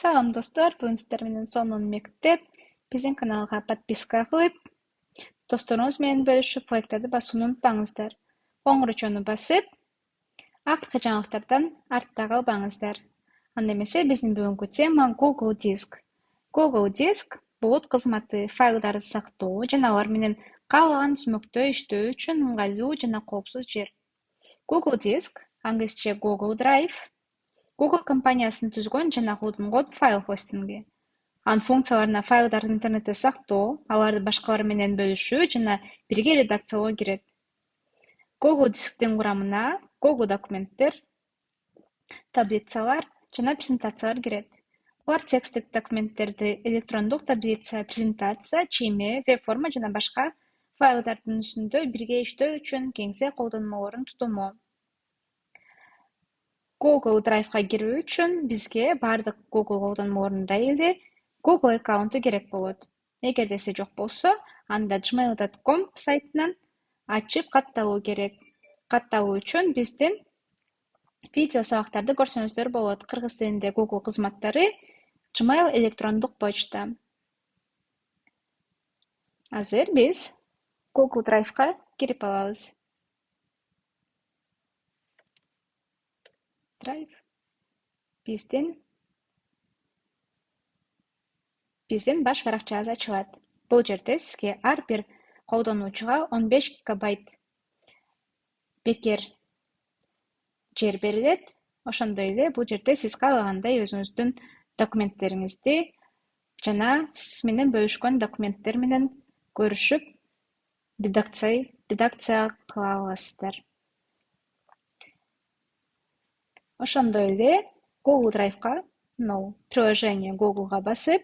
Салам достор, бүгін сіздер менен сонун мектеп. Биздин каналга подписка кылып, досторуңуз менен бөлүшүп, лайктарды басууну унутпаңыздар. Коңгурочону басып, акыркы жаңылыктардан артта калбаңыздар. Анда эмесе биздин бүгүнкү тема Google Диск. Google Диск булут кызматы, файлдарды сактоо жана алар менен каалаган түзмөктө иштөө үчүн ыңгайлуу жана коопсуз жер. Google Диск, англисче Google Drive, Google компаниясынын түзгөн жана колдонгон файл хостинги. Анын функцияларына файлдарды интернетте сактоо, аларды башкалар менен бөлүшүү жана бирге редакциялоо кирет. Google Дисктин курамына Google документтер, таблицалар жана презентациялар кирет. Булар тексттик документтерди электрондук таблица, презентация, чийме, веб-форма жана башка файлдардын үстүндө бирге иштөө үчүн кеңсе колдонмолорун тутуму. Google Drive'га кирүү үчүн бизге бардык Google колдонмолорунда эле Google аккаунту керек болот. Эгерде сиз жок болсо, анда gmail.com сайтынан ачып катталуу керек. Катталуу үчүн биздин видео сабактарды көрсөңүздөр болот. Кыргыз тилинде Google кызматтары, Gmail электрондук почта. Азыр биз Google Drive'га кирип алабыз. Drive биздин баш баракчабыз ачылат. Бул жерде сизге ар бир колдонуучуга 15 гигабайт бекер жер берилет. Ошондой эле бул жерде сиз каалагандай өзүңүздүн документтериңизди жана сиз менен бөлүшкөн документтер менен көрүшүп, редакция кыла аласыздар. Ошондой эле Google Drive'га, приложение Google'га басып,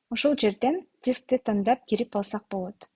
ошол жерден дискти тандап кирип алсак болот.